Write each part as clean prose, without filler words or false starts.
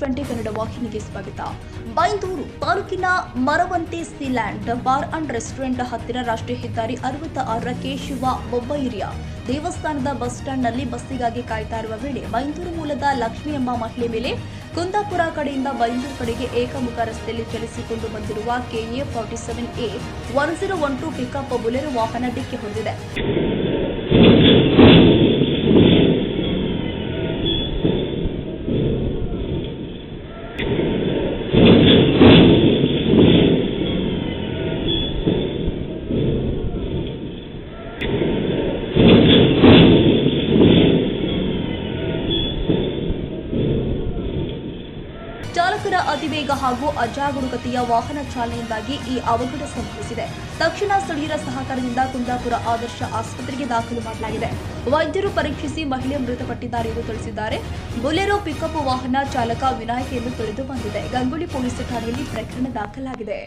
ಟಿವಿ20 ಕನ್ನಡ ವಾಹಿನಿಗೆ ಸ್ವಾಗತ. ಬೈಂದೂರು ತಾಲೂಕಿನ Maravanthe Sealand bar and restaurant ಹತ್ತಿರ ರಾಷ್ಟ್ರೀಯ ಹೆದ್ದಾರಿ 66 ಕೇಶವ ಬೊಬ್ಬೈರಿಯ ದೇವಸ್ಥಾನದ ಬಸ್ ಸ್ಟ್ಯಾಂಡ್ನಲ್ಲಿ ಬಸ್ಸಿಗಾಗಿ ಕಾಯ್ತಾ ಇರುವ ವೇಳೆ ಬೈಂದೂರು ಮೂಲದ ಲಕ್ಷ್ಮಿ ಎಂಬ ಮಹಿಳೆ ಮೇಲೆ ಕುಂದಾಪುರ ಕಡೆಯಿಂದ ಬೈಂದೂರು ಕಡೆಗೆ ಏಕಮುಖ ರಸ್ತೆಯಲ್ಲಿ ಚಲಿಸಿಕೊಂಡು ಬಂದಿರುವ KA 47A 1012 ಪಿಕಪ್ ಬುಲೆರೋ ವಾಹನ ಡಿಕ್ಕಿ ಹೊಡೆದಿದೆ. ಚಾಲಕರ ಅತಿವೇಗ ಹಾಗೂ ಅಜಾಗರೂಕತೆಯ ವಾಹನ ಚಾಲನೆಯಿಂದಾಗಿ ಈ ಅವಘಡ ಸಂಭವಿಸಿದೆ. ತಕ್ಷಣ ಸ್ಥಳೀಯರ ಸಹಕಾರದಿಂದ ಕುಂದಾಪುರ ಆದರ್ಶ ಆಸ್ಪತ್ರೆಗೆ ದಾಖಲು ಮಾಡಲಾಗಿದೆ. ವೈದ್ಯರು ಪರೀಕ್ಷಿಸಿ ಮಹಿಳೆ ಮೃತಪಟ್ಟಿದ್ದಾರೆ ಎಂದು ತಿಳಿಸಿದ್ದಾರೆ. ಬೊಲೆರೋ ಪಿಕಪ್ ವಾಹನ ಚಾಲಕ ವಿನಾಯಕ್ ಎಂದು ತಿಳಿದು ಬಂದಿದೆ. ಗಂಗೊಳ್ಳಿ ಪೊಲೀಸ್ ಠಾಣೆಯಲ್ಲಿ ಪ್ರಕರಣ ದಾಖಲಾಗಿದೆ.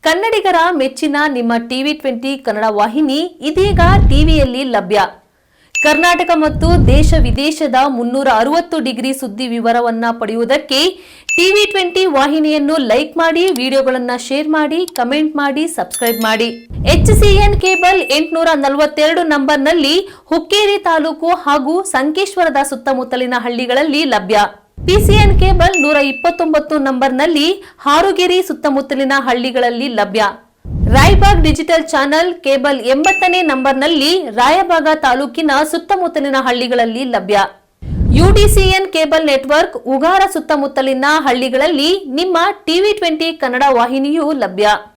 ಕನ್ನಡಿಗರ ಮೆಚ್ಚಿನ ನಿಮ್ಮ ಟಿವಿ20 ಕನ್ನಡ ವಾಹಿನಿ ಇದೀಗ ಟಿವಿಯಲ್ಲಿ ಲಭ್ಯ. ಕರ್ನಾಟಕ ಮತ್ತು ದೇಶ ವಿದೇಶದ 360 ಡಿಗ್ರಿ ಸುದ್ದಿ ವಿವರವನ್ನ ಪಡೆಯುವುದಕ್ಕೆ ಟಿವಿ20 ವಾಹಿನಿಯನ್ನು ಲೈಕ್ ಮಾಡಿ, ವಿಡಿಯೋಗಳನ್ನು ಶೇರ್ ಮಾಡಿ, ಕಮೆಂಟ್ ಮಾಡಿ, ಸಬ್ಸ್ಕ್ರೈಬ್ ಮಾಡಿ. HCN ಕೇಬಲ್ 842 ನಂಬರ್ನಲ್ಲಿ ಹುಕ್ಕೇರಿ ತಾಲೂಕು ಹಾಗೂ ಸಂಕೇಶ್ವರದ ಸುತ್ತಮುತ್ತಲಿನ ಹಳ್ಳಿಗಳಲ್ಲಿ ಲಭ್ಯ. PCN ಕೇಬಲ್ 129 ನಂಬರ್ನಲ್ಲಿ ಹಾರುಗೆರೆ ಸುತ್ತಮುತ್ತಲಿನ ಹಳ್ಳಿಗಳಲ್ಲಿ ಲಭ್ಯ. ರಾಯಬಾಗ್ ಡಿಜಿಟಲ್ ಚಾನೆಲ್ ಕೇಬಲ್ 80ನೇ ನಂಬರ್ನಲ್ಲಿ ರಾಯಬಾಗ ತಾಲೂಕಿನ ಸುತ್ತಮುತ್ತಲಿನ ಹಳ್ಳಿಗಳಲ್ಲಿ ಲಭ್ಯ. UDCN ಕೇಬಲ್ ನೆಟ್ವರ್ಕ್ ಉಗಾರ ಸುತ್ತಮುತ್ತಲಿನ ಹಳ್ಳಿಗಳಲ್ಲಿ ನಿಮ್ಮ ಟಿವಿ20 ಕನ್ನಡ ವಾಹಿನಿಯೂ ಲಭ್ಯ.